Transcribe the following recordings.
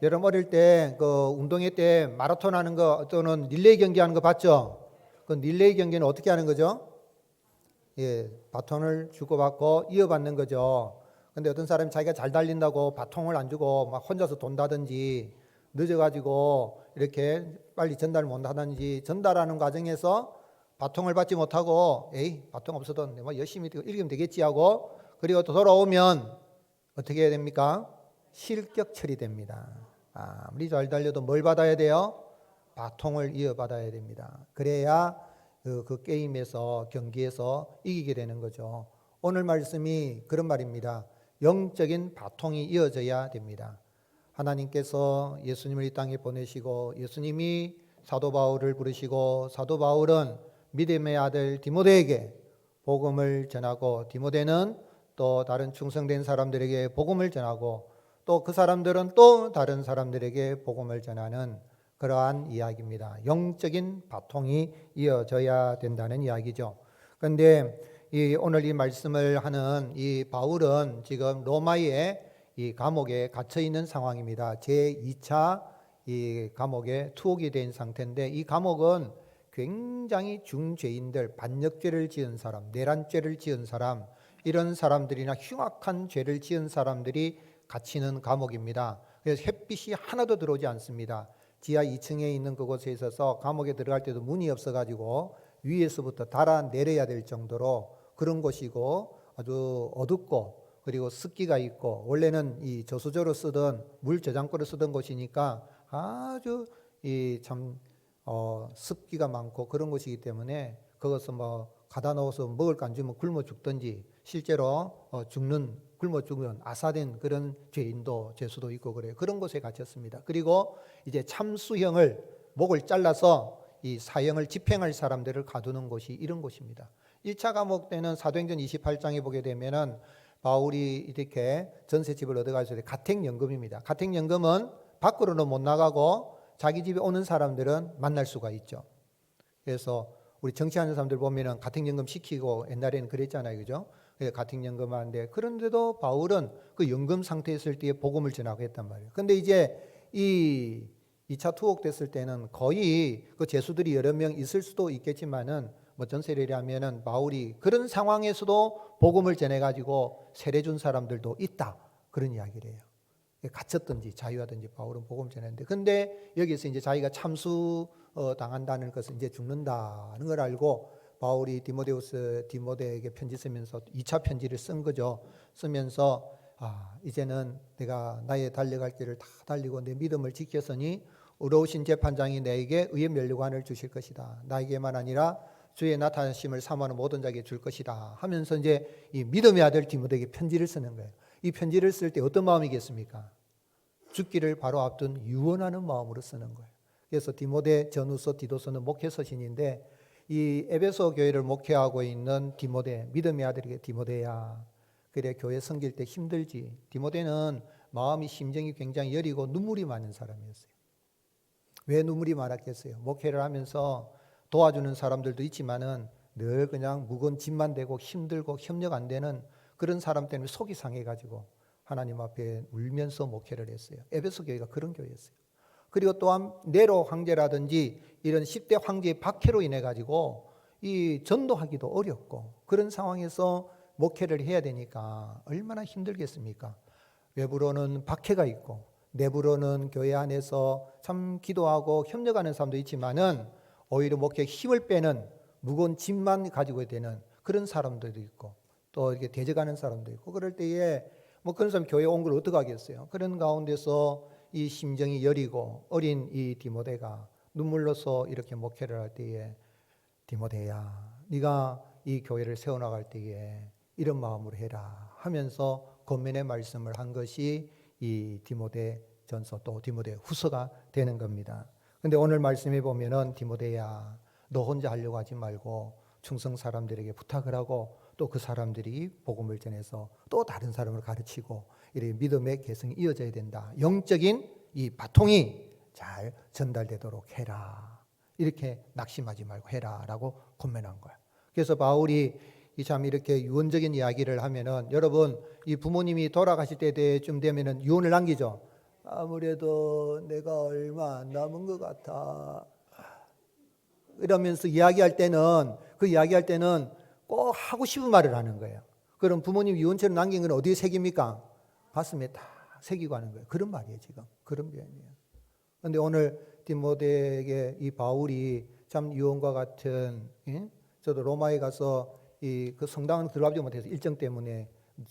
여러분 어릴 때 그 운동회 때 마라톤 하는 거 또는 릴레이 경기 하는 거 봤죠? 그 릴레이 경기는 어떻게 하는 거죠? 예, 바톤을 주고받고 이어받는 거죠. 근데 어떤 사람이 자기가 잘 달린다고 바통을 안 주고 막 혼자서 돈다든지 늦어가지고 이렇게 빨리 전달을 못 하든지 전달하는 과정에서 바통을 받지 못하고 에이 바통 없어도 뭐 열심히 이기면 되겠지 하고 그리고 또 돌아오면 어떻게 해야 됩니까? 실격 처리됩니다. 아무리 잘 달려도 뭘 받아야 돼요? 바통을 이어받아야 됩니다. 그래야 그 게임에서 경기에서 이기게 되는 거죠. 오늘 말씀이 그런 말입니다. 영적인 바통이 이어져야 됩니다. 하나님께서 예수님을 이 땅에 보내시고 예수님이 사도 바울을 부르시고 사도 바울은 믿음의 아들 디모데에게 복음을 전하고 디모데는 또 다른 충성된 사람들에게 복음을 전하고 또 그 사람들은 또 다른 사람들에게 복음을 전하는 그러한 이야기입니다. 영적인 바통이 이어져야 된다는 이야기죠. 그런데 오늘 이 말씀을 하는 이 바울은 지금 로마의 이 감옥에 갇혀 있는 상황입니다. 제2차 이 감옥에 투옥이 된 상태인데 이 감옥은 굉장히 중죄인들, 반역죄를 지은 사람, 내란죄를 지은 사람, 이런 사람들이나 흉악한 죄를 지은 사람들이 갇히는 감옥입니다. 그래서 햇빛이 하나도 들어오지 않습니다. 지하 2층에 있는 그곳에 있어서 감옥에 들어갈 때도 문이 없어가지고 위에서부터 달아 내려야 될 정도로 그런 곳이고 아주 어둡고 그리고 습기가 있고 원래는 이 저수조로 쓰던 물 저장고를 쓰던 곳이니까 아주 참 습기가 많고 그런 곳이기 때문에 그것을 뭐 가다 놓아서 먹을 거 안 주면 굶어 죽든지 실제로 굶어 죽는 아사된 그런 죄인도 죄수도 있고 그래요. 그런 곳에 갇혔습니다. 그리고 이제 참수형을 목을 잘라서 이 사형을 집행할 사람들을 가두는 곳이 이런 곳입니다. 1차 감옥 때는 사도행전 28장에 보게 되면은 바울이 이렇게 전셋집을 얻어가지고 가택연금입니다. 가택연금은 밖으로는 못 나가고 자기 집에 오는 사람들은 만날 수가 있죠. 그래서 우리 정치하는 사람들 보면은 가택연금 시키고 옛날에는 그랬잖아요, 그죠? 가택연금 하는데 그런데도 바울은 그 연금 상태에 있을 때에 복음을 전하고 했단 말이에요. 근데 이제 이 2차 투옥됐을 때는 거의 그 죄수들이 여러 명 있을 수도 있겠지만은 뭐 전세례라면은 바울이 그런 상황에서도 복음을 전해가지고 세례 준 사람들도 있다 그런 이야기를 해요. 갇혔든지 자유하든지 바울은 복음 전했는데 근데 여기서 이제 자기가 참수 당한다는 것은 이제 죽는다는 걸 알고 바울이 디모데에게 편지 쓰면서 2차 편지를 쓴 거죠. 쓰면서 이제는 내가 나의 달려갈 길을 다 달리고 내 믿음을 지켰으니 의로우신 재판장이 내게 의의 면류관을 주실 것이다. 나에게만 아니라 주의 나타나심을 사모하는 모든 자에게 줄 것이다 하면서 이제 이 믿음의 아들 디모데에게 편지를 쓰는 거예요. 이 편지를 쓸 때 어떤 마음이겠습니까? 죽기를 바로 앞둔 유언하는 마음으로 쓰는 거예요. 그래서 디모데 전후서 디도서는 목회서신인데 이 에베소 교회를 목회하고 있는 디모데, 믿음의 아들에게 디모데야 그래 교회 섬길 때 힘들지. 디모데는 마음이 심정이 굉장히 여리고 눈물이 많은 사람이었어요. 왜 눈물이 많았겠어요? 목회를 하면서 도와주는 사람들도 있지만은 늘 그냥 무거운 짐만 되고 힘들고 협력 안 되는 그런 사람 때문에 속이 상해가지고 하나님 앞에 울면서 목회를 했어요. 에베소 교회가 그런 교회였어요. 그리고 또한 네로 황제라든지 이런 10대 황제의 박해로 인해 가지고 이 전도하기도 어렵고 그런 상황에서 목회를 해야 되니까 얼마나 힘들겠습니까? 외부로는 박해가 있고 내부로는 교회 안에서 참 기도하고 협력하는 사람도 있지만은 오히려 목회에 힘을 빼는 무거운 짐만 가지고 되는 그런 사람들도 있고 또 이렇게 대적하는 사람도 있고 그럴 때에 뭐 그런 사람 교회에 온 걸 어떻게 하겠어요? 그런 가운데서 이 심정이 여리고 어린 이 디모데가 눈물로서 이렇게 목회를 할 때에 디모데야 네가 이 교회를 세워나갈 때에 이런 마음으로 해라 하면서 권면의 말씀을 한 것이 이 디모데 전서 또 디모데 후서가 되는 겁니다. 근데 오늘 말씀해 보면은 디모데야 너 혼자 하려고 하지 말고 충성 사람들에게 부탁을 하고 또 그 사람들이 복음을 전해서 또 다른 사람을 가르치고 이렇게 믿음의 계승이 이어져야 된다. 영적인 이 바통이 잘 전달되도록 해라. 이렇게 낙심하지 말고 해라라고 권면한 거야. 그래서 바울이 참 이렇게 유언적인 이야기를 하면은 여러분 이 부모님이 돌아가실 때쯤 되면은 유언을 남기죠. 아무래도 내가 얼마 안 남은 것 같아. 이러면서 이야기할 때는 꼭 하고 싶은 말을 하는 거예요. 그럼 부모님 유언처럼 남긴 건 어디에 새깁니까? 가슴에 다 새기고 하는 거예요. 그런 말이에요, 지금. 그런 표현이에요. 그런데 오늘 디모데에게 이 바울이 참 유언과 같은, 저도 로마에 가서 그 성당은 들어가지 못해서 일정 때문에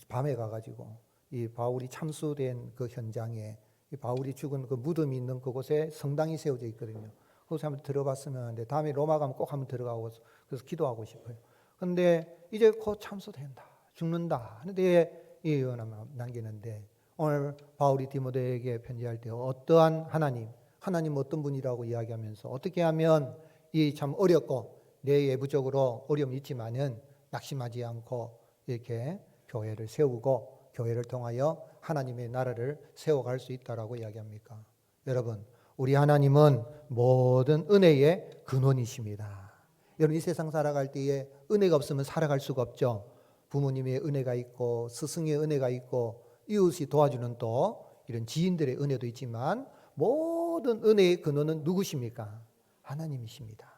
밤에 가가지고 이 바울이 참수된 그 현장에 이 바울이 죽은 그 무덤이 있는 그곳에 성당이 세워져 있거든요. 그곳에 한번 들어봤으면 하는데 다음에 로마 가면 꼭 한번 들어가고 그래서 기도하고 싶어요. 그런데 이제 곧 참수된다, 죽는다 하는데 이 유언을 남기는데 오늘 바울이 디모데에게 편지할 때 어떠한 하나님 어떤 분이라고 이야기하면서 어떻게 하면 이 참 어렵고 내외부적으로 어려움이 있지만은 낙심하지 않고 이렇게 교회를 세우고 교회를 통하여 하나님의 나라를 세워갈 수 있다라고 이야기합니까? 여러분, 우리 하나님은 모든 은혜의 근원이십니다. 여러분, 이 세상 살아갈 때에 은혜가 없으면 살아갈 수가 없죠. 부모님의 은혜가 있고 스승의 은혜가 있고 이웃이 도와주는 또 이런 지인들의 은혜도 있지만 모든 은혜의 근원은 누구십니까? 하나님이십니다.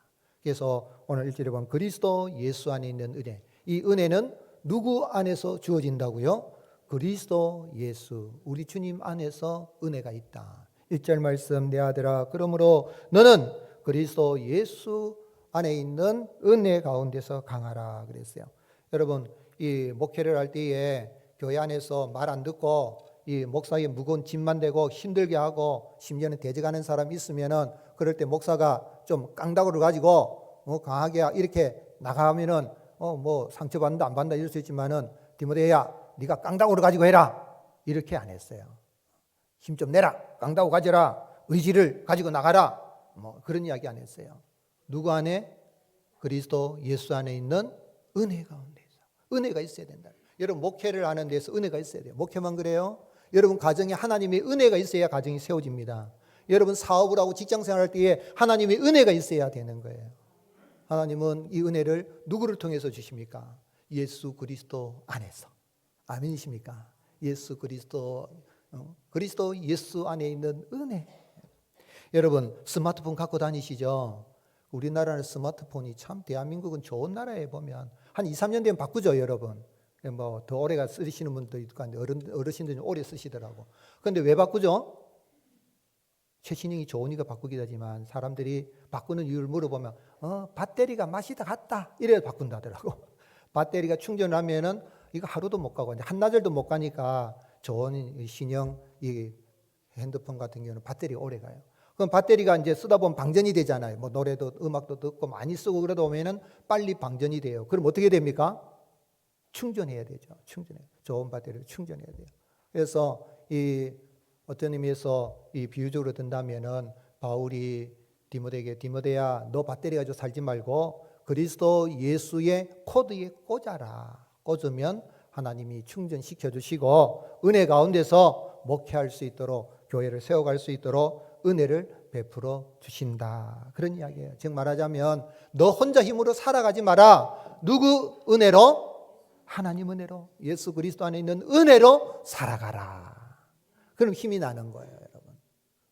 그래서 오늘 1절에 보면 그리스도 예수 안에 있는 은혜. 이 은혜는 누구 안에서 주어진다고요? 그리스도 예수, 우리 주님 안에서 은혜가 있다. 1절 말씀, 내 아들아 그러므로 너는 그리스도 예수 안에 있는 은혜 가운데서 강하라 그랬어요. 여러분, 이 목회를 할 때에 교회 안에서 말 안 듣고 이 목사의 무거운 짐만 대고 힘들게 하고 심지어는 대적하는 사람이 있으면은 그럴 때 목사가 좀 깡다구를 가지고 강하게 이렇게 나가면은 뭐 상처받는다 안 받는다 이럴 수 있지만은 디모데야 네가 깡다구를 가지고 해라 이렇게 안 했어요. 힘 좀 내라, 깡다구 가져라, 의지를 가지고 나가라 뭐 그런 이야기 안 했어요. 누구 안에? 그리스도 예수 안에 있는 은혜 가운데서 은혜가 있어야 된다. 여러분 목회를 하는 데서 은혜가 있어야 돼요. 목회만 그래요? 여러분 가정에 하나님의 은혜가 있어야 가정이 세워집니다. 여러분 사업을 하고 직장생활할 때에 하나님의 은혜가 있어야 되는 거예요. 하나님은 이 은혜를 누구를 통해서 주십니까? 예수 그리스도 안에서. 아멘이십니까? 예수 그리스도 예수 안에 있는 은혜. 여러분 스마트폰 갖고 다니시죠? 우리나라는 스마트폰이 참 대한민국은 좋은 나라에 보면 한 2, 3년 되면 바꾸죠, 여러분. 뭐 더 오래가 쓰시는 분도 있고 어르신들은 오래 쓰시더라고. 그런데 왜 바꾸죠? 최신형이 좋으니까 바꾸기도 하지만 사람들이 바꾸는 이유를 물어보면 배터리가 맛이 다 같다 이래서 바꾼다더라고. 배터리가 충전하면은 이거 하루도 못 가고 한나절도 못 가니까 좋은 신형 이 핸드폰 같은 경우는 배터리가 오래 가요. 그럼 배터리가 이제 쓰다 보면 방전이 되잖아요. 뭐 노래도 음악도 듣고 많이 쓰고 그러다 보면은 빨리 방전이 돼요. 그럼 어떻게 됩니까? 충전해야 되죠. 좋은 배터리를 충전해야 돼요. 그래서 이 어떤 의미에서 이 비유적으로 든다면은 바울이 디모데에게 디모데야 너 배터리 가지고 살지 말고 그리스도 예수의 코드에 꽂아라. 꽂으면 하나님이 충전시켜 주시고 은혜 가운데서 목회할 수 있도록 교회를 세워갈 수 있도록 은혜를 베풀어 주신다. 그런 이야기예요. 즉 말하자면 너 혼자 힘으로 살아가지 마라. 누구 은혜로? 하나님 은혜로, 예수 그리스도 안에 있는 은혜로 살아가라. 그럼 힘이 나는 거예요, 여러분.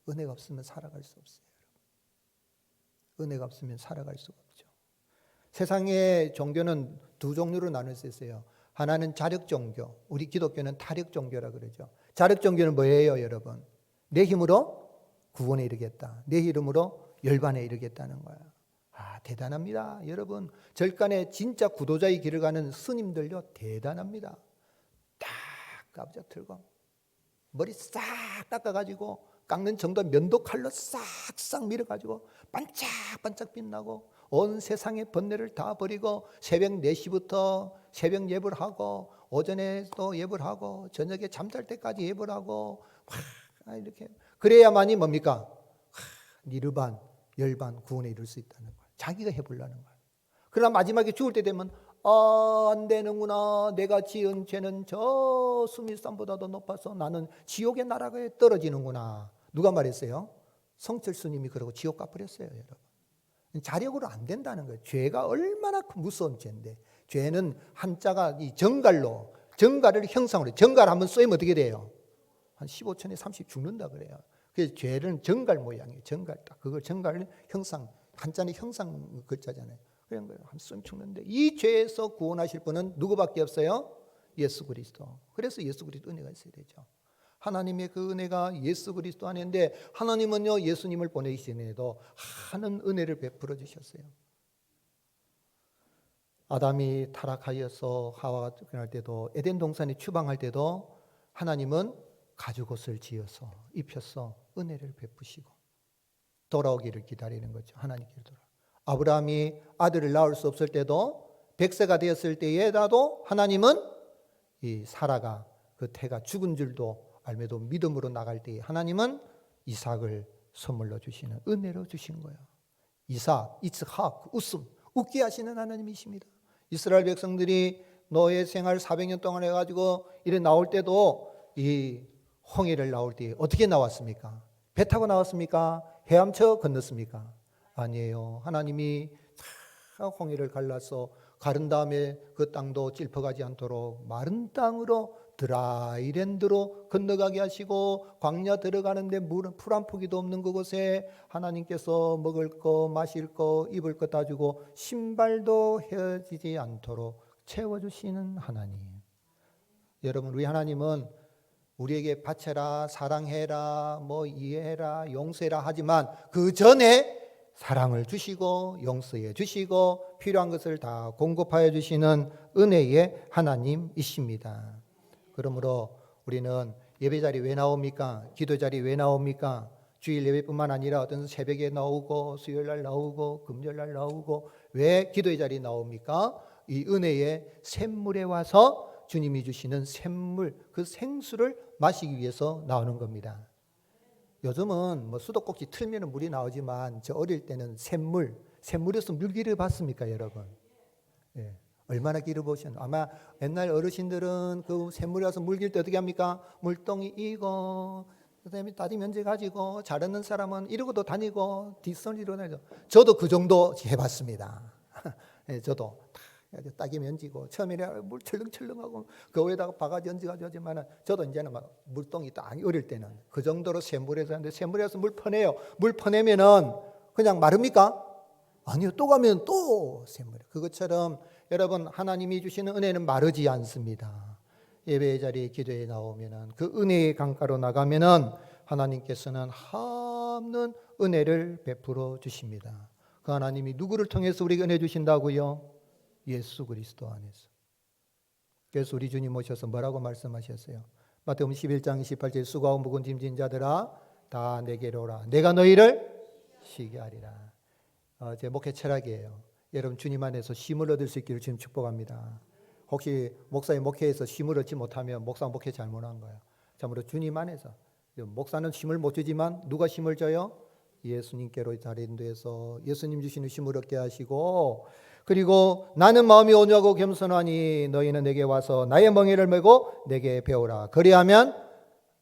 은혜가 없으면 살아갈 수 없어요. 은혜가 없으면 살아갈 수가 없죠. 세상의 종교는 두 종류로 나눌 수 있어요. 하나는 자력 종교, 우리 기독교는 타력 종교라 그러죠. 자력 종교는 뭐예요, 여러분? 내 힘으로 구원에 이르겠다. 내 이름으로 열반에 이르겠다는 거야. 대단합니다. 여러분 절간에 진짜 구도자의 길을 가는 스님들요 대단합니다. 딱 깜짝 들고 머리 싹 닦아가지고 깎는 정도 면도칼로 싹싹 밀어가지고 반짝반짝 빛나고 온 세상의 번뇌를 다 버리고 새벽 4시부터 새벽 예불 하고 오전에 또 예불 하고 저녁에 잠잘 때까지 예불 하고 이렇게 그래야만이 뭡니까? 니르반 열반 구원에 이룰 수 있다는 거예요. 자기가 해보려는 거예요. 그러나 마지막에 죽을 때 되면 안 되는구나. 내가 지은 죄는 저 수밀산보다도 높아서 나는 지옥의 나라에 떨어지는구나. 누가 말했어요? 성철 스님이 그러고 지옥 가버렸어요, 여러분. 자력으로 안 된다는 거예요. 죄가 얼마나 무서운 죄인데. 죄는 한자가 이 정갈로 정갈을 형상으로 정갈 한번 쏘이면 어떻게 돼요? 한 15천에 30 죽는다 그래요. 그래서 죄는 정갈 모양이에요. 정갈 딱 그걸 정갈 형상 한자는 형상 글자잖아요. 그런 거예요. 한숨 죽는데 이 죄에서 구원하실 분은 누구밖에 없어요? 예수 그리스도. 그래서 예수 그리스도 은혜가 있어야 되죠. 하나님의 그 은혜가 예수 그리스도 안에인데 하나님은요 예수님을 보내기 전에도 하는 은혜를 베풀어 주셨어요. 아담이 타락하여서 하와가 쫓겨날 때도 에덴 동산에 추방할 때도 하나님은 가죽옷을 지어서 입혀서 은혜를 베푸시고 돌아오기를 기다리는 거죠. 하나님께로 돌아. 아브라함이 아들을 낳을 수 없을 때도 100세가 되었을 때에라도 하나님은 이 사라가 그 태가 죽은 줄도 알매도 믿음으로 나갈 때에 하나님은 이삭을 선물로 주시는 은혜로 주신 거예요. 이삭, 이츠학, 웃게 하시는 하나님이십니다. 이스라엘 백성들이 노예 생활 400년 동안 해가지고 이래 나올 때도 이 홍해를 나올 때 어떻게 나왔습니까? 배 타고 나왔습니까? 헤엄쳐 건넜습니까? 아니에요. 하나님이 홍해를 갈라서 가른 다음에 그 땅도 찔퍼가지 않도록 마른 땅으로 드라이랜드로 건너가게 하시고 광야 들어가는데 물은 풀 한 포기도 없는 그곳에 하나님께서 먹을 거 마실 거 입을 거 다 주고 신발도 헤어지지 않도록 채워주시는 하나님. 여러분 우리 하나님은 우리에게 바쳐라 사랑해라 뭐 이해해라 용서해라 하지만 그 전에 사랑을 주시고 용서해 주시고 필요한 것을 다 공급하여 주시는 은혜의 하나님이십니다. 그러므로 우리는 예배 자리 왜 나옵니까? 기도 자리 왜 나옵니까? 주일 예배뿐만 아니라 어떤 새벽에 나오고 수요일 날 나오고 금요일 날 나오고 왜 기도의 자리 나옵니까? 이 은혜의 샘물에 와서 주님이 주시는 샘물 그 생수를 마시기 위해서 나오는 겁니다. 요즘은 뭐 수도꼭지 틀면 물이 나오지만 저 어릴 때는 샘물에서 물기를 봤습니까, 여러분? 예. 얼마나 길어보셨나. 아마 옛날 어르신들은 그 샘물에 와서 물 길 때 어떻게 합니까? 물동이 이고 그다음에 따지 면제 가지고 잘하는 사람은 이러고도 다니고 뒷선이로 다니죠. 저도 그 정도 해봤습니다. 예, 저도 따기 면지고 처음에는 물 철렁철렁하고 그 위에다가 바가지 얹어가지고 하지만 저도 이제는 막 물동이 딱 어릴 때는 그 정도로 샘물에서 하는데 샘물에서 물 퍼내요. 물 퍼내면은 그냥 마릅니까? 아니요. 또 가면 또 샘물. 그것처럼 여러분 하나님이 주시는 은혜는 마르지 않습니다. 예배의 자리에 기도에 나오면은 그 은혜의 강가로 나가면은 하나님께서는 한없는 은혜를 베풀어 주십니다. 그 하나님이 누구를 통해서 우리에게 은혜 주신다고요? 예수 그리스도 안에서. 그래서 우리 주님 오셔서 뭐라고 말씀하셨어요? 마태복음 11장 28절 수고하고 무거운 짐진 자들아 다 내게로 오라 내가 너희를 쉬게 하리라. 제 목회 철학이에요. 여러분 주님 안에서 쉼을 얻을 수 있기를 주님 축복합니다. 혹시 목사의 목회에서 쉼을 얻지 못하면 목사 목회 잘못한 거예요. 참으로 주님 안에서 목사는 쉼을 못 주지만 누가 쉼을 줘요? 예수님께로 자리인도해서 예수님 주시는 쉼을 얻게 하시고 그리고 나는 마음이 온유하고 겸손하니 너희는 내게 와서 나의 멍에를 메고 내게 배우라. 그리하면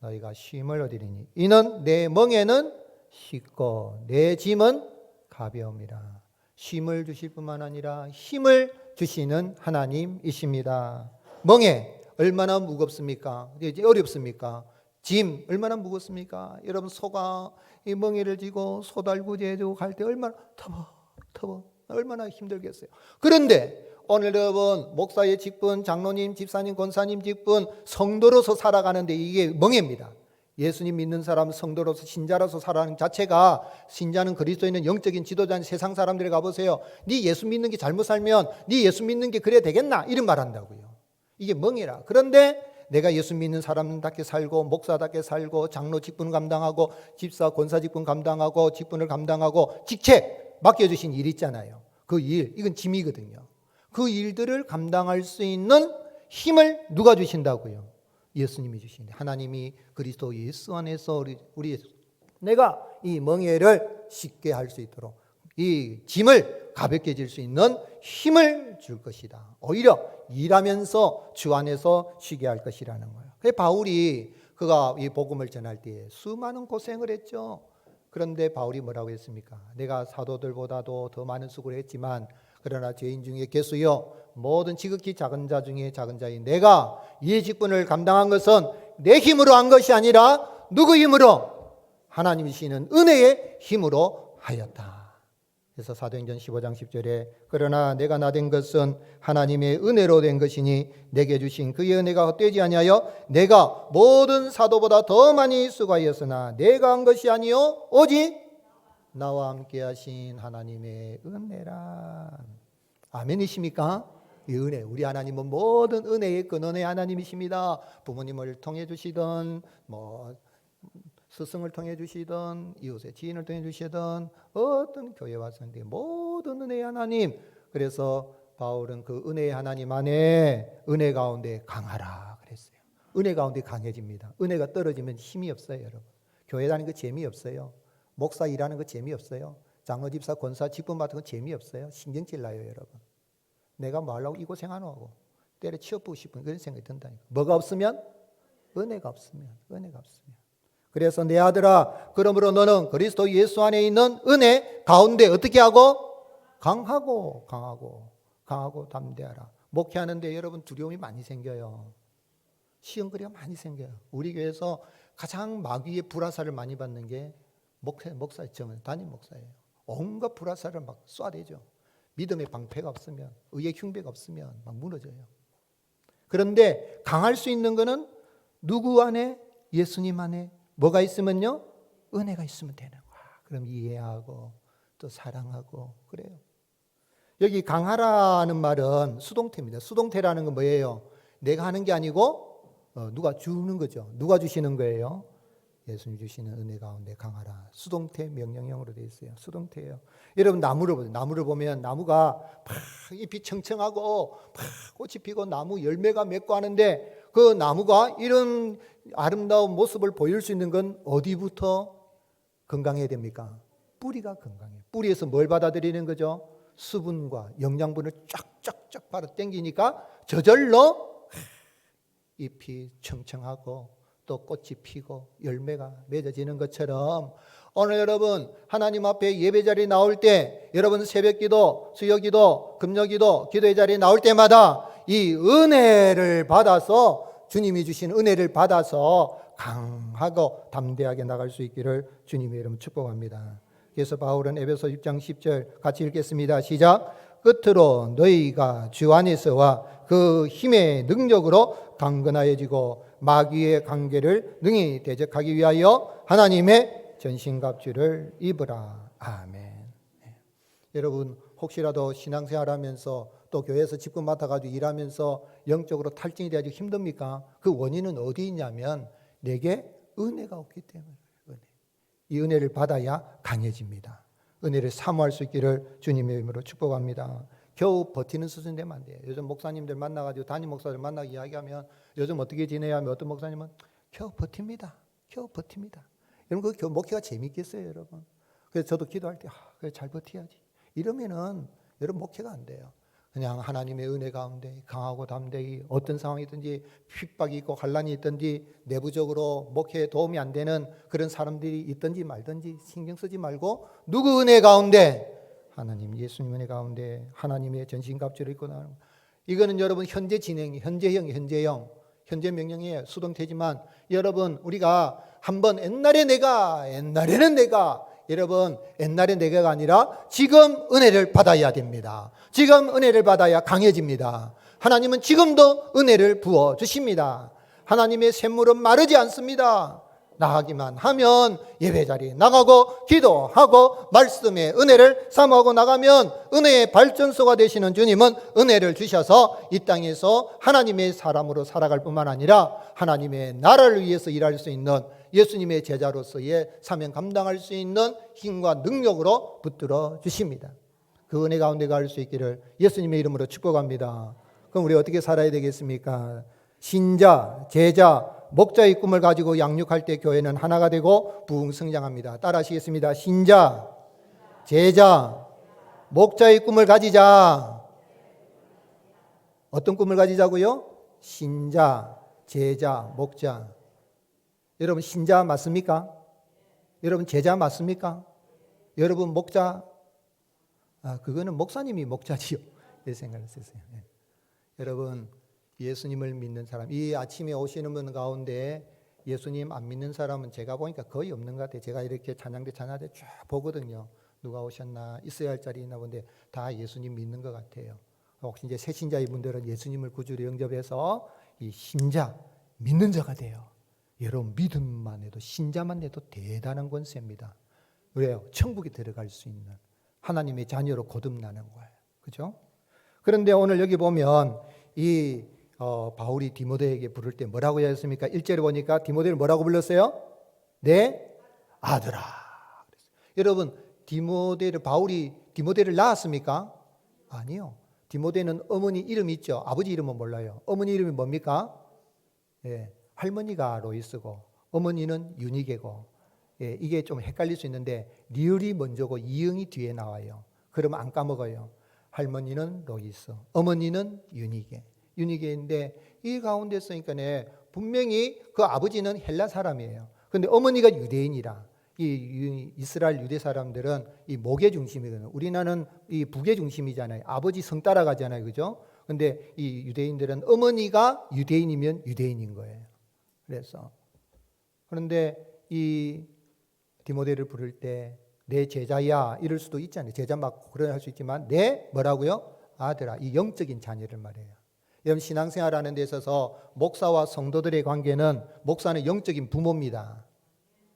너희가 쉼을 얻으리니 이는 내 멍에는 쉽고 내 짐은 가벼움이라. 쉼을 주실 뿐만 아니라 힘을 주시는 하나님이십니다. 멍에 얼마나 무겁습니까? 이제 어렵습니까? 짐 얼마나 무겁습니까? 여러분 소가 이 멍에를 지고 소달구지해주고 갈 때 얼마나 터벅 얼마나 힘들겠어요. 그런데 오늘 여러분 목사의 직분, 장로님, 집사님, 권사님 직분, 성도로서 살아가는데 이게 멍에입니다. 예수님 믿는 사람 성도로서 신자로서 살아가는 자체가 신자는 그리스도인은 영적인 지도자인 세상 사람들에 가보세요. 네 예수 믿는 게 잘못 살면 네 예수 믿는 게 그래 되겠나? 이런 말 한다고요. 이게 멍이라. 그런데 내가 예수 믿는 사람답게 살고 목사답게 살고 장로 직분 감당하고 집사 권사 직분 감당하고 직분을 감당하고 직책 맡겨주신 일 있잖아요. 그 일, 이건 짐이거든요. 그 일들을 감당할 수 있는 힘을 누가 주신다고요? 예수님이 주시는데 하나님이 그리스도 예수 안에서 우리 내가 이 멍에를 쉽게 할 수 있도록 이 짐을 가볍게 질 수 있는 힘을 줄 것이다. 오히려 일하면서 주 안에서 쉬게 할 것이라는 거예요. 그래서 바울이 그가 이 복음을 전할 때에 수많은 고생을 했죠. 그런데 바울이 뭐라고 했습니까? 내가 사도들보다도 더 많은 수고를 했지만 그러나 죄인 중에 개수여 모든 지극히 작은 자 중에 작은 자인 내가 이 직분을 감당한 것은 내 힘으로 한 것이 아니라 누구 힘으로? 하나님이 주시는 은혜의 힘으로 하였다. 그래서 사도행전 15장 10절에 그러나 내가 나된 것은 하나님의 은혜로 된 것이니 내게 주신 그의 은혜가 헛되지 아니하여 내가 모든 사도보다 더 많이 수고하였으나 내가 한 것이 아니요 오직 나와 함께 하신 하나님의 은혜라. 아멘이십니까? 이 은혜, 우리 하나님은 모든 은혜의 근원의 하나님이십니다. 부모님을 통해 주시던 스승을 통해 주시던 이웃의 지인을 통해 주시던 어떤 교회 와서인데 모든 은혜의 하나님. 그래서 바울은 그 은혜의 하나님 안에 은혜 가운데 강하라 그랬어요. 은혜 가운데 강해집니다. 은혜가 떨어지면 힘이 없어요, 여러분. 교회 다니는 거 재미없어요. 목사 일하는 거 재미없어요. 장로, 집사, 권사, 직분 맡은 거 재미없어요. 신경질 나요, 여러분. 내가 뭐 하려고 이 고생하노 하고 때려 치워보고 싶은 그런 생각이 든다니까. 뭐가 없으면? 은혜가 없으면. 그래서 내 아들아, 그러므로 너는 그리스도 예수 안에 있는 은혜 가운데 어떻게 하고? 강하고 담대하라. 목회하는데 여러분 두려움이 많이 생겨요. 시험거리가 많이 생겨요. 우리 교회에서 가장 마귀의 불화살을 많이 받는 게 목사죠. 담임 목사예요. 온갖 불화살을 막 쏴대죠. 믿음의 방패가 없으면, 의의 흉배가 없으면 막 무너져요. 그런데 강할 수 있는 거는 누구 안에? 예수님 안에 뭐가 있으면요? 은혜가 있으면 되는 거야. 그럼 이해하고 또 사랑하고 그래요. 여기 강하라는 말은 수동태입니다. 수동태라는 건 뭐예요? 내가 하는 게 아니고 누가 주는 거죠. 누가 주시는 거예요? 예수님 주시는 은혜 가운데 강하라. 수동태 명령형으로 되어 있어요. 수동태예요. 여러분 나무를 보세요. 나무를 보면 나무가 막 잎이 청청하고 막 꽃이 피고 나무 열매가 맺고 하는데 그 나무가 이런 아름다운 모습을 보일 수 있는 건 어디부터 건강해야 됩니까? 뿌리가 건강해요. 뿌리에서 뭘 받아들이는 거죠? 수분과 영양분을 쫙쫙쫙 받아 당기니까 저절로 잎이 청청하고 또 꽃이 피고 열매가 맺어지는 것처럼 오늘 여러분 하나님 앞에 예배 자리에 나올 때 여러분 새벽기도, 수요기도, 금요기도, 기도의 자리에 나올 때마다 이 은혜를 받아서 주님이 주신 은혜를 받아서 강하고 담대하게 나갈 수 있기를 주님의 이름 축복합니다. 그래서 바울은 에베소 6장 10절 같이 읽겠습니다. 시작. 끝으로 너희가 주 안에서와 그 힘의 능력으로 강건하여지고 마귀의 관계를 능히 대적하기 위하여 하나님의 전신갑주를 입으라. 아멘. 네. 여러분 혹시라도 신앙생활하면서 또 교회에서 직분 맡아가지고 일하면서 영적으로 탈진이 되어서 힘듭니까? 그 원인은 어디 있냐면 내게 은혜가 없기 때문에 이 은혜를 받아야 강해집니다. 은혜를 사모할 수 있기를 주님의 이름으로 축복합니다. 겨우 버티는 수준 되면 안 돼요. 요즘 목사님들 만나가지고 담임 목사들 만나고 이야기하면 요즘 어떻게 지내야 하면 어떤 목사님은 겨우 버팁니다. 여러분 그 목회가 재밌겠어요, 여러분? 그래서 저도 기도할 때 그래 잘 버텨야지. 이러면은 여러분 목회가 안 돼요. 그냥 하나님의 은혜 가운데 강하고 담대히 어떤 상황이든지 핍박이 있고 환란이 있든지 내부적으로 목회에 도움이 안 되는 그런 사람들이 있든지 말든지 신경 쓰지 말고 누구 은혜 가운데? 하나님 예수님 은혜 가운데 하나님의 전신갑주를 입고 나가는 이거는 여러분 현재 진행이 현재형 현재 명령이에요. 수동태지만 여러분 우리가 한번 옛날에는 내가 여러분 옛날에 내가가 아니라 지금 은혜를 받아야 됩니다. 지금 은혜를 받아야 강해집니다. 하나님은 지금도 은혜를 부어주십니다. 하나님의 샘물은 마르지 않습니다. 나가기만 하면 예배자리에 나가고 기도하고 말씀의 은혜를 사모하고 나가면 은혜의 발전소가 되시는 주님은 은혜를 주셔서 이 땅에서 하나님의 사람으로 살아갈 뿐만 아니라 하나님의 나라를 위해서 일할 수 있는 예수님의 제자로서의 사명 감당할 수 있는 힘과 능력으로 붙들어 주십니다. 그 은혜 가운데 갈 수 있기를 예수님의 이름으로 축복합니다. 그럼 우리 어떻게 살아야 되겠습니까? 신자, 제자, 목자의 꿈을 가지고 양육할 때 교회는 하나가 되고 부흥성장합니다. 따라 하시겠습니다. 신자, 제자, 목자의 꿈을 가지자. 어떤 꿈을 가지자고요? 신자, 제자, 목자. 여러분 신자 맞습니까? 여러분 제자 맞습니까? 여러분 목자? 그거는 목사님이 목자지요. 이 생각을 했어요. 여러분 예수님을 믿는 사람, 이 아침에 오시는 분 가운데 예수님 안 믿는 사람은 제가 보니까 거의 없는 것 같아요. 제가 이렇게 찬양대 쭉 보거든요. 누가 오셨나, 있어야 할 자리 있나 본데 다 예수님 믿는 것 같아요. 혹시 이제 새신자의 분들은 예수님을 구주로 영접해서 이 신자, 믿는 자가 돼요. 여러분 믿음만 해도, 신자만 해도 대단한 권세입니다. 왜요? 천국에 들어갈 수 있는 하나님의 자녀로 거듭나는 거예요. 그죠? 그런데 오늘 여기 보면 이 바울이 디모데에게 부를 때 뭐라고 했습니까? 1절에 보니까 디모데를 뭐라고 불렀어요? 내 아들아. 여러분 바울이 디모데를 낳았습니까? 아니요. 디모데는 어머니 이름이 있죠. 아버지 이름은 몰라요. 어머니 이름이 뭡니까? 예, 할머니가 로이스고 어머니는 유니게고, 예, 이게 좀 헷갈릴 수 있는데 리을이 먼저고 이응이 뒤에 나와요. 그러면 안 까먹어요. 할머니는 로이스, 어머니는 유니게인데 이 가운데 쓰니까 분명히 그 아버지는 헬라 사람이에요. 근데 어머니가 유대인이라. 이 이스라엘 유대 사람들은 이 목의 중심이거든요. 우리나라는 이 북의 중심이잖아요. 아버지 성 따라가잖아요. 그죠? 근데 이 유대인들은 어머니가 유대인이면 유대인인 거예요. 그런데 이 디모데를 부를 때 내 제자야 이럴 수도 있잖아요. 제자 맞고 그런 할 수 있지만 내 뭐라고요? 아들아. 이 영적인 자녀를 말해요. 여러분 신앙생활하는 데 있어서 목사와 성도들의 관계는, 목사는 영적인 부모입니다.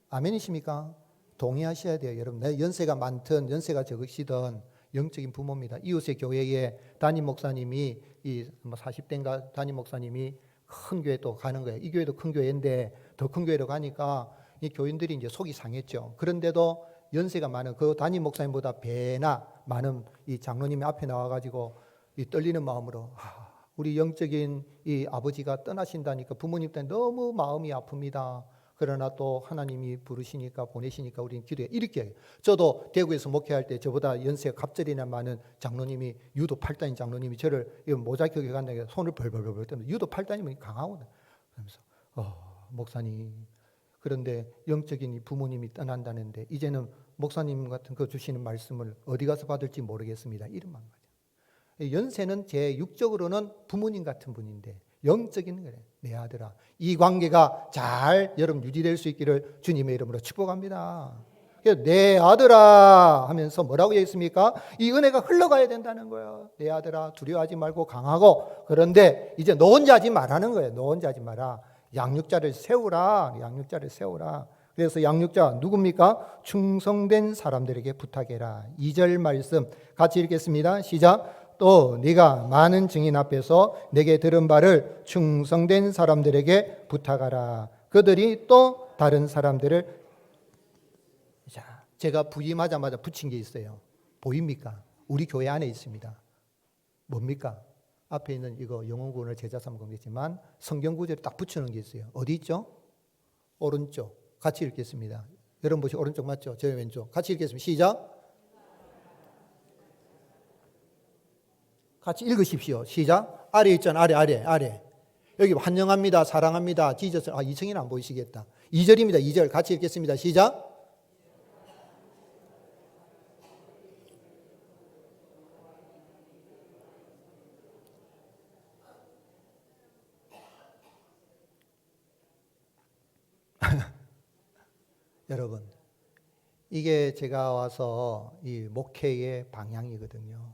아멘이십니까? 동의하셔야 돼요. 여러분 내 연세가 많든 연세가 적으시든 영적인 부모입니다. 이웃의 교회에 담임 목사님이 이 40대인가 담임 목사님이 큰 교회 또 가는 거예요. 이 교회도 큰 교회인데 더 큰 교회로 가니까 이 교인들이 이제 속이 상했죠. 그런데도 연세가 많은 그 담임 목사님보다 배나 많은 이 장로님이 앞에 나와가지고 이 떨리는 마음으로 우리 영적인 이 아버지가 떠나신다니까 부모님 때문에 너무 마음이 아픕니다. 그러나 또 하나님이 부르시니까 보내시니까 우리는 기도해. 이렇게 해요. 저도 대구에서 목회할 때 저보다 연세가 갑절이나 많은 장로님이, 유도 8단인 장로님이 저를 모자이크에 간다니까 손을 벌벌벌 떠는, 유도 8단이면 강하거든. 그러면서 목사님, 그런데 영적인 이 부모님이 떠난다는데 이제는 목사님 같은 그 주시는 말씀을 어디 가서 받을지 모르겠습니다. 이런 말 거죠. 연세는 제 육적으로는 부모님 같은 분인데 영적인 거래. 내 아들아. 이 관계가 잘 여러분 유지될 수 있기를 주님의 이름으로 축복합니다. 내 아들아 하면서 뭐라고 했습니까? 이 은혜가 흘러가야 된다는 거예요. 내 아들아 두려워하지 말고 강하고, 그런데 이제 너 혼자 하지 말라는 거예요. 너 혼자 하지 마라. 양육자를 세우라. 양육자를 세우라. 그래서 양육자 누굽니까? 충성된 사람들에게 부탁해라. 2절 말씀 같이 읽겠습니다. 시작. 또 네가 많은 증인 앞에서 내게 들은 바를 충성된 사람들에게 부탁하라. 그들이 또 다른 사람들을, 자, 제가 부임하자마자 붙인 게 있어요. 보입니까? 우리 교회 안에 있습니다. 뭡니까? 앞에 있는 이거 영혼구원을 제자 삼고 있지만 성경 구절에 딱 붙여놓은 게 있어요. 어디 있죠? 오른쪽. 같이 읽겠습니다. 여러분 보시 오른쪽 맞죠? 저 왼쪽. 같이 읽겠습니다. 시작. 같이 읽으십시오. 시작. 아래 있잖아. 아래. 여기 환영합니다. 사랑합니다. 지저스. 2층에는 안 보이시겠다. 2절입니다. 2절. 같이 읽겠습니다. 시작. 여러분, 이게 제가 와서 이 목회의 방향이거든요.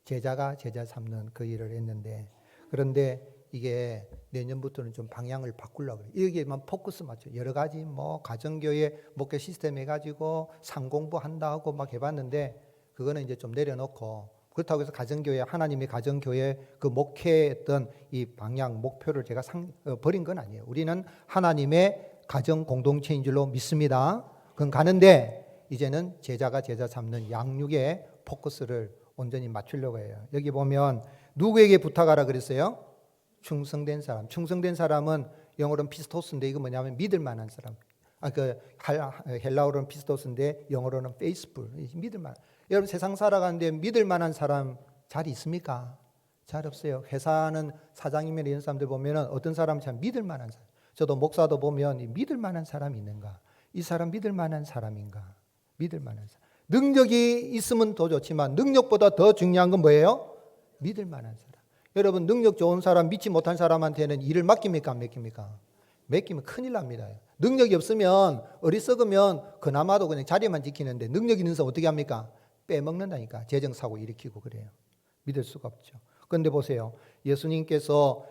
제자가 제자 삼는 그 일을 했는데, 그런데 이게 내년부터는 좀 방향을 바꾸려고 그래요. 여기에만 포커스 맞춰. 여러 가지 가정교회 목회 시스템 해가지고 상공부 한다고 막 해봤는데, 그거는 이제 좀 내려놓고, 그렇다고 해서 가정교회, 하나님의 가정교회 그 목회했던 이 방향, 목표를 제가 버린 건 아니에요. 우리는 하나님의 가정 공동체인 줄로 믿습니다. 그건 가는데 이제는 제자가 제자 삼는 양육에 포커스를 온전히 맞추려고 해요. 여기 보면 누구에게 부탁하라 그랬어요? 충성된 사람. 충성된 사람은 영어로는 피스토스인데 이거 뭐냐면 믿을 만한 사람. 헬라어로는 피스토스인데 영어로는 faithful. 믿을 만한. 여러분 세상 살아가는데 믿을 만한 사람 잘 있습니까? 잘 없어요. 회사는 사장님이나 이런 사람들 보면은 어떤 사람은 참 믿을 만한 사람. 저도 목사도 보면 믿을 만한 사람이 있는가? 이 사람 믿을 만한 사람인가? 믿을 만한 사람. 능력이 있으면 더 좋지만 능력보다 더 중요한 건 뭐예요? 믿을 만한 사람. 여러분 능력 좋은 사람, 믿지 못한 사람한테는 일을 맡깁니까 안 맡깁니까? 맡기면 큰일 납니다. 능력이 없으면 어리석으면 그나마도 그냥 자리만 지키는데 능력 있는 사람 어떻게 합니까? 빼먹는다니까. 재정사고 일으키고 그래요. 믿을 수가 없죠. 그런데 보세요. 예수님께서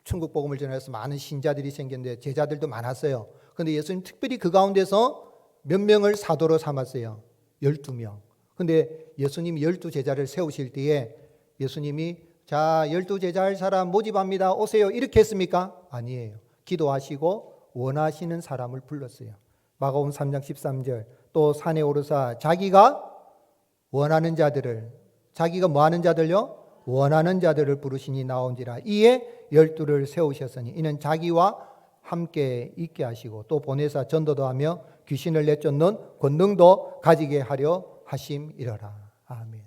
천국 복음을 전해서 많은 신자들이 생겼는데 제자들도 많았어요. 그런데 예수님 특별히 그 가운데서 몇 명을 사도로 삼았어요? 12명. 근데 예수님이 12제자를 세우실 때에 예수님이 자 12제자 할 사람 모집합니다. 오세요. 이렇게 했습니까? 아니에요. 기도하시고 원하시는 사람을 불렀어요. 마가복음 3장 13절 또 산에 오르사 자기가 원하는 자들을 자기가 뭐하는 자들요? 원하는 자들을 부르시니 나온지라 이에 12를 세우셨으니 이는 자기와 함께 있게 하시고 또 보내사 전도도 하며 귀신을 내쫓는 권능도 가지게 하려 하심이러라. 아멘.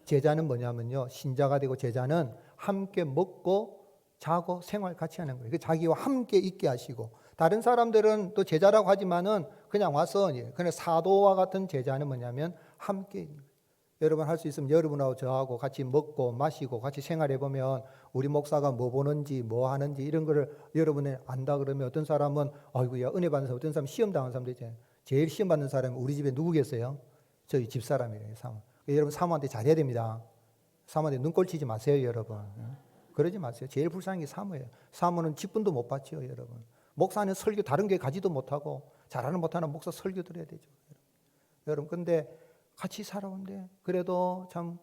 제자는 뭐냐면요. 신자가 되고 제자는 함께 먹고 자고 생활 같이 하는 거예요. 자기와 함께 있게 하시고 다른 사람들은 또 제자라고 하지만은 그냥 와서 그냥 사도와 같은 제자는 뭐냐면 함께 있는 거예요. 여러분 할 수 있으면 여러분하고 저하고 같이 먹고 마시고 같이 생활해 보면 우리 목사가 뭐 보는지 뭐 하는지 이런 거를 여러분이 안다 그러면 어떤 사람은 아이고야 은혜 받는 사람, 어떤 사람 시험 당한 사람도 있잖아요. 제일 시험 받는 사람이 우리 집에 누구 계세요? 저희 집사람이래요. 사모. 여러분 사모한테 잘해야 됩니다. 사모한테 눈꼴 치지 마세요, 여러분. 그러지 마세요. 제일 불쌍한 게 사모예요. 사모는 직분도 못 받죠, 여러분. 목사는 설교 다른 게 가지도 못하고 잘하는 못하는 목사 설교 들어야 되죠. 여러분 근데 같이 살아온데 그래도 참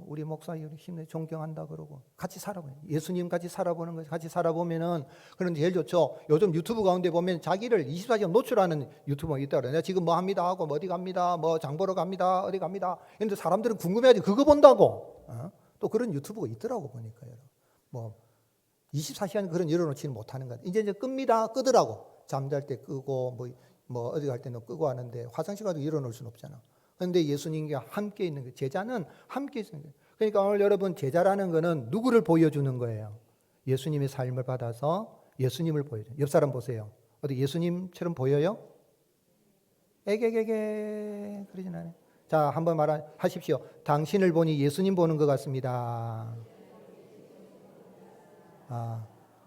우리 목사 힘내 존경한다 그러고 같이 살아보면 예수님 같이 살아보는 거죠. 같이 살아보면은 그런 제일 좋죠. 요즘 유튜브 가운데 보면 자기를 24시간 노출하는 유튜버가 있다 그래요. 내가 지금 뭐 합니다 하고 뭐 어디 갑니다 뭐 장 보러 갑니다 어디 갑니다. 근데 사람들은 궁금해하지 그거 본다고. 또 그런 유튜브가 있더라고 보니까요. 뭐 24시간 그런 열어놓지는 못하는 것 같아요. 이제 끕니다 끄더라고. 잠잘 때 끄고 뭐 어디 갈 때는 끄고 하는데 화장실 가도 열어놓을 수는 없잖아. 그런데 예수님과 함께 있는 거예요. 제자는 함께 있는 거예요. 그러니까 오늘 여러분 제자라는 거는 누구를 보여주는 거예요? 예수님의 삶을 받아서 예수님을 보여줘요. 옆 사람 보세요. 어디 예수님처럼 보여요? 에게게게 그러진 않아요. 자, 한번 말하십시오. 당신을 보니 예수님 보는 것 같습니다.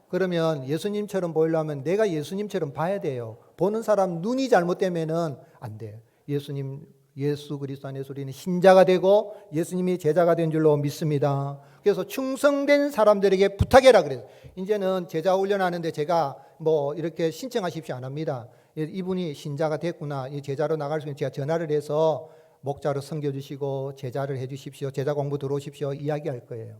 그러면 예수님처럼 보이려면 내가 예수님처럼 봐야 돼요. 보는 사람 눈이 잘못되면은 안 돼요. 예수 그리스도 안에서 우리는 신자가 되고 예수님이 제자가 된 줄로 믿습니다. 그래서 충성된 사람들에게 부탁해라 그래요. 이제는 제자 훈련하는데 제가 뭐 이렇게 신청하십시오 안 합니다. 이분이 신자가 됐구나, 이 제자로 나갈 수 있는 제가 전화를 해서 목자로 섬겨주시고 제자를 해주십시오, 제자 공부 들어오십시오 이야기할 거예요.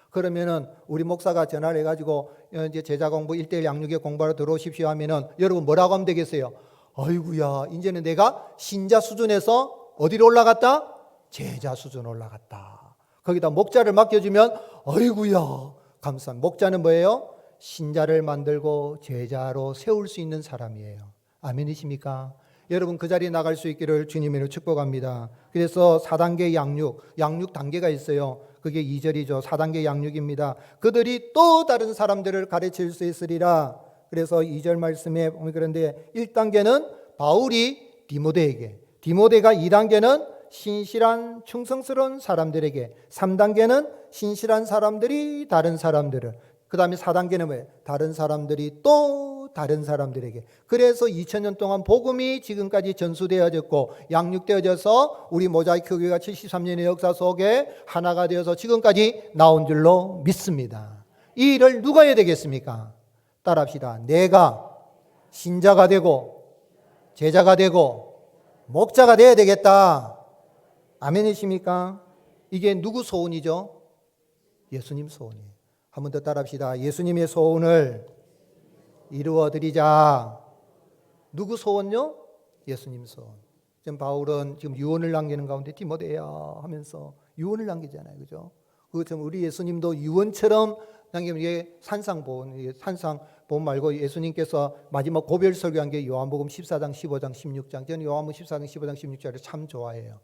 그러면은 우리 목사가 전화를 해가지고 이제 제자 공부 1:1 양육에 공부하러 들어오십시오 하면은 여러분 뭐라고 하면 되겠어요? 아이고야 이제는 내가 신자 수준에서 어디로 올라갔다? 제자 수준 올라갔다. 거기다 목자를 맡겨주면 아이고야 감사합니다. 목자는 뭐예요? 신자를 만들고 제자로 세울 수 있는 사람이에요. 아멘이십니까? 여러분 그 자리에 나갈 수 있기를 주님으로 축복합니다. 그래서 4단계 양육 단계가 있어요. 그게 2절이죠. 4단계 양육입니다. 그들이 또 다른 사람들을 가르칠 수 있으리라. 그래서 2절 말씀에 보면 그런데 1단계는 바울이 디모데에게, 디모데가 2단계는 신실한 충성스러운 사람들에게, 3단계는 신실한 사람들이 다른 사람들을, 그 다음에 4단계는 뭐예요? 다른 사람들이 또 다른 사람들에게. 그래서 2000년 동안 복음이 지금까지 전수되어졌고 양육되어져서 우리 모자이크 교회가 73년의 역사 속에 하나가 되어서 지금까지 나온 줄로 믿습니다. 이 일을 누가 해야 되겠습니까? 따라합시다. 내가 신자가 되고 제자가 되고 목자가 되어야 되겠다. 아멘이십니까? 이게 누구 소원이죠? 예수님 소원이에요. 한 번 더 따라합시다. 예수님의 소원을 이루어드리자. 누구 소원요? 예수님 소원. 지금 바울은 지금 유언을 남기는 가운데 디모데야 하면서 유언을 남기잖아요. 그죠? 그것처럼 우리 예수님도 유언처럼 남기면 이게 산상보험 말고 예수님께서 마지막 고별 설교한 게 요한복음 14장, 15장, 16장. 저는 요한복음 14장, 15장, 16장을 참 좋아해요.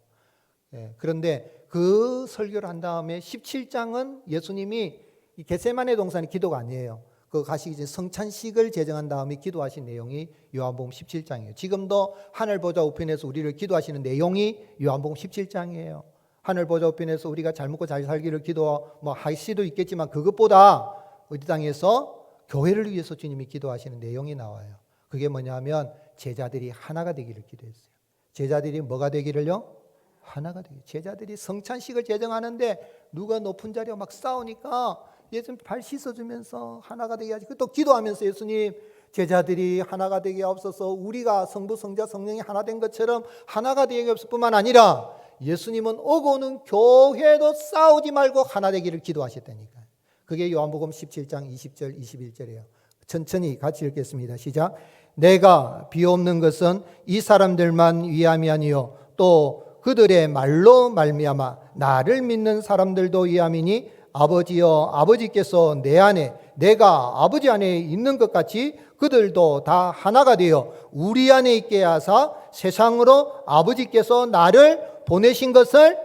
그런데 그 설교를 한 다음에 17장은 예수님이 이 겟세마네 동산의 기도가 아니에요. 그 가시기 전에 성찬식을 제정한 다음에 기도하신 내용이 요한복음 17장이에요. 지금도 하늘 보좌 우편에서 우리를 기도하시는 내용이 요한복음 17장이에요. 하늘 보좌 우편에서 우리가 잘 먹고 잘 살기를 기도 할 수도 있겠지만 그것보다 어디 땅에서 교회를 위해서 주님이 기도하시는 내용이 나와요. 그게 뭐냐면 제자들이 하나가 되기를 기도했어요. 제자들이 뭐가 되기를요? 하나가 되기. 제자들이 성찬식을 제정하는데 누가 높은 자리에 막 싸우니까 예수님 발 씻어주면서 하나가 되게 하지. 또 기도하면서 예수님 제자들이 하나가 되게 하옵소서. 우리가 성부 성자 성령이 하나 된 것처럼 하나가 되게 없을 뿐만 아니라 예수님은 오고 오는 교회도 싸우지 말고 하나 되기를 기도하셨다니까. 그게 요한복음 17장 20절 21절이에요. 천천히 같이 읽겠습니다. 시작. 내가 비옵는 것은 이 사람들만 위함이 아니요 또 그들의 말로 말미암아 나를 믿는 사람들도 위함이니 아버지여 아버지께서 내 안에 내가 아버지 안에 있는 것 같이 그들도 다 하나가 되어 우리 안에 있게 하사 세상으로 아버지께서 나를 보내신 것을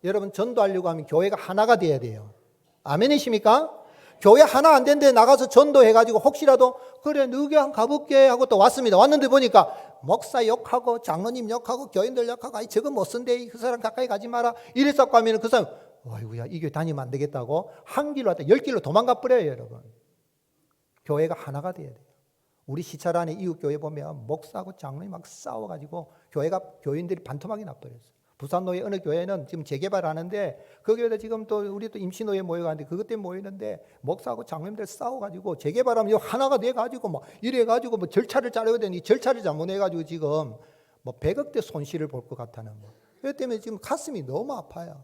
여러분 전도하려고 하면 교회가 하나가 돼야 돼요. 아멘이십니까? 교회 하나 안 된데 나가서 전도해가지고 혹시라도 그래 너기 한번 가볼게 하고 또 왔습니다. 왔는데 보니까 목사 욕하고 장로님 욕하고 교인들 욕하고 아이 저거 못 쓴대 그 사람 가까이 가지 마라 이래서 가면 그 사람 아이고야 이 교회 다니면 안 되겠다고 한 길로 왔다 10길로 도망가 버려요. 여러분 교회가 하나가 돼야 돼요. 우리 시찰 안에 이웃교회 보면 목사하고 장로님 막 싸워가지고 교인들이 반토막이 나버렸어요. 부산노예 어느 교회는 지금 재개발하는데 그 교회도 지금 또 우리 또 임시노예 모여가는데 그것 때문에 모이는데 목사하고 장로님들 싸워가지고 재개발하면 하나가 돼가지고 뭐 이래가지고 뭐 절차를 짜려야 되니 절차를 잘못해가지고 지금 뭐 100억대 손실을 볼 것 같다는 거. 그것 때문에 지금 가슴이 너무 아파요.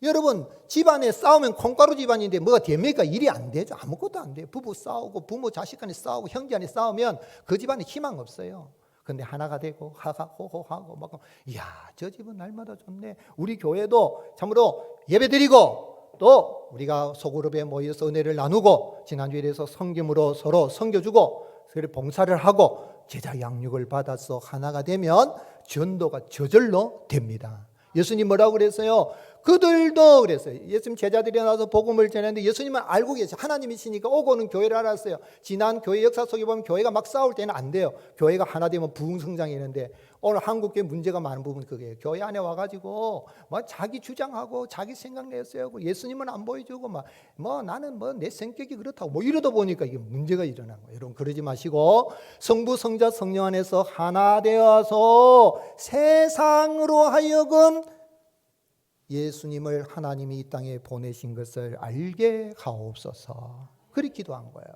여러분 집안에 싸우면 콩가루 집안인데 뭐가 됩니까? 일이 안 되죠. 아무것도 안 돼요. 부부 싸우고 부모 자식 간에 싸우고 형제 간에 싸우면 그 집안에 희망 없어요. 근데 하나가 되고 하하호호하고 막 이야 저 집은 날마다 좋네. 우리 교회도 참으로 예배드리고 또 우리가 소그룹에 모여서 은혜를 나누고 지난주에 대해서 성김으로 서로 섬겨주고 서로 봉사를 하고 제자 양육을 받아서 하나가 되면 전도가 저절로 됩니다. 예수님 뭐라고 그랬어요? 그들도 그랬어요. 예수님 제자들이 나와서 복음을 전했는데 예수님은 알고 계세요. 하나님이시니까 오고 오는 교회를 알았어요. 지난 교회 역사 속에 보면 교회가 막 싸울 때는 안 돼요. 교회가 하나 되면 부흥성장이는데 오늘 한국교회 문제가 많은 부분은 그게요. 교회 안에 와가지고 뭐 자기 주장하고 자기 생각 내세우고 예수님은 안 보여주고 뭐 나는 뭐 내 성격이 그렇다고 뭐 이러다 보니까 이게 문제가 일어난 거예요. 여러분 그러지 마시고 성부 성자 성령 안에서 하나 되어서 세상으로 하여금 예수님을 하나님이 이 땅에 보내신 것을 알게 하옵소서. 그렇게 기도한 거예요.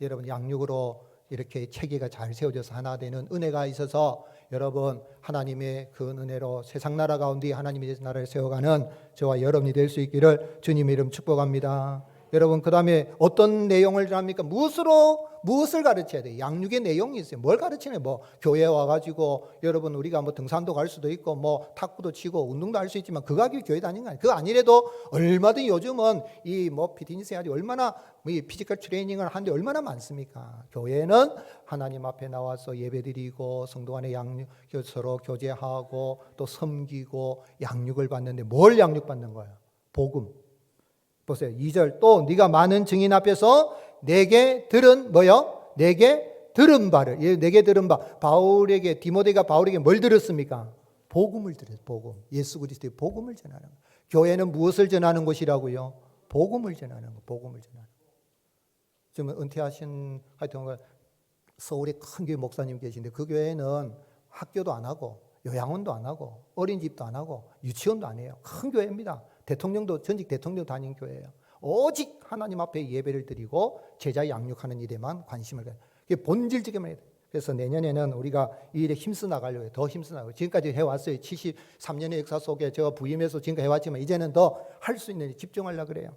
여러분 양육으로 이렇게 체계가 잘 세워져서 하나 되는 은혜가 있어서 여러분 하나님의 그 은혜로 세상 나라 가운데 하나님의 나라를 세워가는 저와 여러분이 될 수 있기를 주님의 이름 축복합니다. 여러분 그 다음에 어떤 내용을 합니까? 무엇을 가르쳐야 돼요? 양육의 내용이 있어요. 뭘 가르치냐? 뭐 교회에 와가지고 여러분 우리가 뭐 등산도 갈 수도 있고 뭐 탁구도 치고 운동도 할 수 있지만 그거 하기 교회 다니는 거 아니에요. 그거 아니래도 얼마든지 요즘은 이 뭐 피트니스 해야지 얼마나 이 피지컬 트레이닝을 하는데 얼마나 많습니까? 교회는 하나님 앞에 나와서 예배드리고 성도 간에 양육 서로 교제하고 또 섬기고 양육을 받는데 뭘 양육받는 거예요? 복음. 보세요. 2절 또 네가 많은 증인 앞에서 내게 들은 뭐요? 내게 들은 바를 내게 들은 바 바울에게 디모데가 바울에게 뭘 들었습니까? 복음을 들었어요. 복음. 예수 그리스도의 복음을 전하는 거. 교회는 무엇을 전하는 곳이라고요? 복음을 전하는 거. 복음을 전하는 거. 지금 은퇴하신 하여튼 서울에 큰 교회 목사님 계신데 그 교회는 학교도 안 하고 요양원도 안 하고 어린이집도 안 하고 유치원도 안 해요. 큰 교회입니다. 대통령도 전직 대통령 다닌 교회예요. 오직 하나님 앞에 예배를 드리고 제자 양육하는 일에만 관심을 가요. 그게 본질적이만 해요. 그래서 내년에는 우리가 이 일에 힘써 나가려고 해요. 더 힘써 나가고 지금까지 해왔어요. 73년의 역사 속에 제가 부임해서 지금까지 해왔지만 이제는 더 할 수 있는 일 집중하려고 그래요.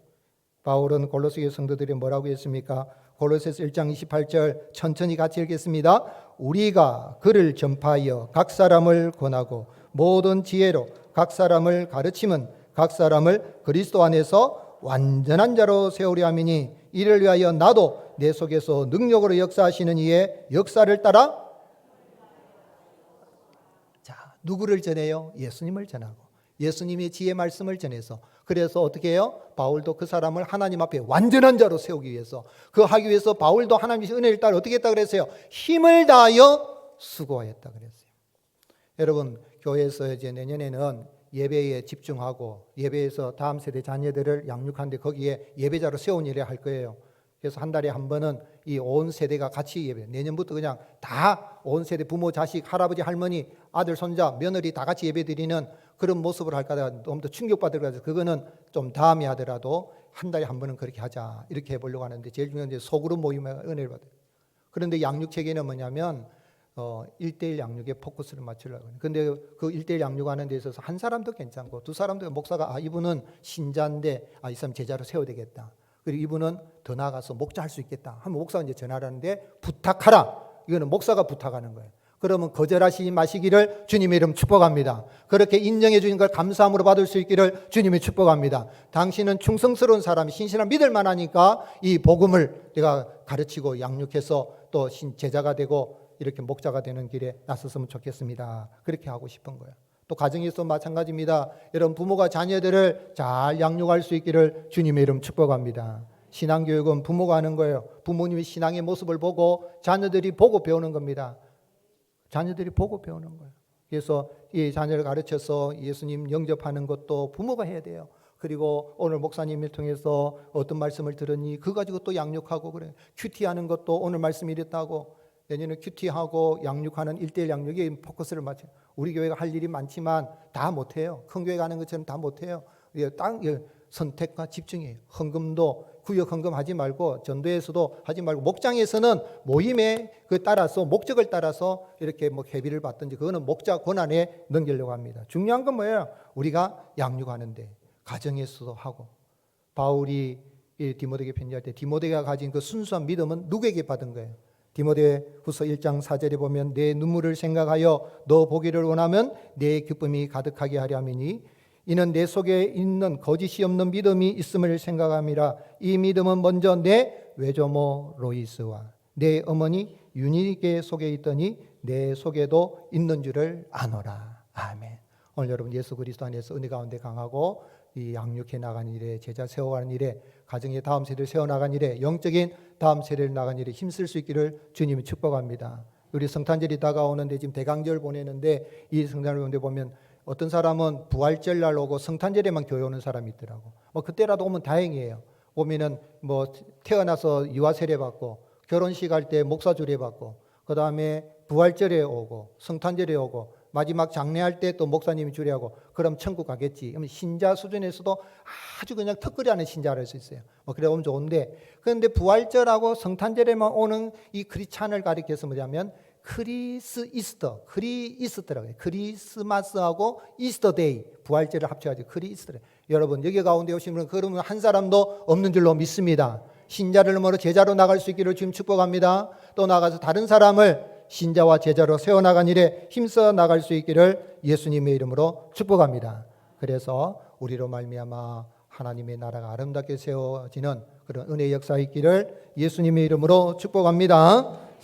바울은 골로새 성도들이 뭐라고 했습니까? 골로새서 1장 28절 천천히 같이 읽겠습니다. 우리가 그를 전파하여 각 사람을 권하고 모든 지혜로 각 사람을 가르치면 각 사람을 그리스도 안에서 완전한 자로 세우려 함이니 이를 위하여 나도 내 속에서 능력으로 역사하시는 이의 역사를 따라 자 누구를 전해요? 예수님을 전하고 예수님의 지혜 말씀을 전해서 그래서 어떻게 해요? 바울도 그 사람을 하나님 앞에 완전한 자로 세우기 위해서 그 하기 위해서 바울도 하나님의 은혜를 따라 어떻게 했다 그랬어요? 힘을 다하여 수고하였다 그랬어요. 여러분 교회에서 이제 내년에는 예배에 집중하고 예배에서 다음 세대 자녀들을 양육하는데 거기에 예배자로 세운 일을 할 거예요. 그래서 한 달에 한 번은 이 온 세대가 같이 예배. 내년부터 그냥 다 온 세대 부모, 자식, 할아버지, 할머니, 아들, 손자, 며느리 다 같이 예배 드리는 그런 모습을 할까 봐 너무 더 충격받을 것 같아서 그거는 좀 다음에 하더라도 한 달에 한 번은 그렇게 하자 이렇게 해보려고 하는데 제일 중요한 게 소그룹 모임에 은혜를 받아요. 그런데 양육 체계는 뭐냐면 1대1 양육에 포커스를 맞추려고 해요. 근데 그 1대1 양육하는 데 있어서 한 사람도 괜찮고 두 사람도 목사가 이분은 신자인데 이 사람 제자로 세워야 되겠다. 그리고 이분은 더 나아가서 목자 할 수 있겠다 하면 목사가 이제 전화를 하는데 부탁하라. 이거는 목사가 부탁하는 거예요. 그러면 거절하시지 마시기를 주님의 이름 축복합니다. 그렇게 인정해 주신 걸 감사함으로 받을 수 있기를 주님이 축복합니다. 당신은 충성스러운 사람이 신실한 믿을 만하니까 이 복음을 내가 가르치고 양육해서 또 제자가 되고 이렇게 목자가 되는 길에 나섰으면 좋겠습니다. 그렇게 하고 싶은 거예요. 또 가정에서 마찬가지입니다. 여러분 부모가 자녀들을 잘 양육할 수 있기를 주님의 이름 축복합니다. 신앙교육은 부모가 하는 거예요. 부모님이 신앙의 모습을 보고 자녀들이 보고 배우는 겁니다. 자녀들이 보고 배우는 거예요. 그래서 이 자녀를 가르쳐서 예수님 영접하는 것도 부모가 해야 돼요. 그리고 오늘 목사님을 통해서 어떤 말씀을 들으니 그거 가지고 또 양육하고 그래. 큐티하는 것도 오늘 말씀이 이랬다고 내년에 큐티하고 양육하는 1대1 양육에 포커스를 맞춰요. 우리 교회가 할 일이 많지만 다 못해요. 큰 교회 가는 것처럼 다 못해요. 선택과 집중이에요. 헌금도 구역 헌금하지 말고 전도에서도 하지 말고 목장에서는 모임에 따라서 목적을 따라서 이렇게 회비를 받든지 그거는 목자 권한에 넘기려고 합니다. 중요한 건 뭐예요? 우리가 양육하는데 가정에서도 하고 바울이 디모데에게 편지할 때 디모데가 가진 그 순수한 믿음은 누구에게 받은 거예요? 디모데후서 1장 4절에 보면 내 눈물을 생각하여 너 보기를 원하면 내 기쁨이 가득하게 하려 함이니 이는 내 속에 있는 거짓이 없는 믿음이 있음을 생각함이라. 이 믿음은 먼저 내 외조모 로이스와 내 어머니 유니게 속에 있더니 내 속에도 있는 줄을 아노라. 아멘. 오늘 여러분 예수 그리스도 안에서 은혜 가운데 강하고 이 양육해 나가는 일에 제자 세워가는 일에 가정의 다음 세대를 세워나가는 일에 영적인 다음 세대를 나가는 일에 힘쓸 수 있기를 주님이 축복합니다. 우리 성탄절이 다가오는데 지금 대강절 보내는데 이 성탄절 보내는데 보면 어떤 사람은 부활절 날 오고 성탄절에만 교회 오는 사람이 있더라고. 그때라도 오면 다행이에요. 오면은 태어나서 유아 세례 받고 결혼식 할 때 목사 주례 받고 그다음에 부활절에 오고 성탄절에 오고 마지막 장례할 때 또 목사님이 주례하고 그럼 천국 가겠지. 신자 수준에서도 아주 그냥 턱걸이하는 신자를 할 수 있어요. 그래 오면 좋은데 그런데 부활절하고 성탄절에만 오는 이 크리스찬을 가리켜서 뭐냐면 크리스이스터라고 해요. 크리스마스하고 이스터데이 부활절을 합쳐가지고 크리스터. 여러분 여기 가운데 오신 분은 그러면 한 사람도 없는 줄로 믿습니다. 신자를 넘어 제자로 나갈 수 있기를 주님 축복합니다. 또 나가서 다른 사람을 신자와 제자로 세워나간 일에 힘써 나갈 수 있기를 예수님의 이름으로 축복합니다. 그래서 우리로 말미암아 하나님의 나라가 아름답게 세워지는 그런 은혜의 역사 있기를 예수님의 이름으로 축복합니다.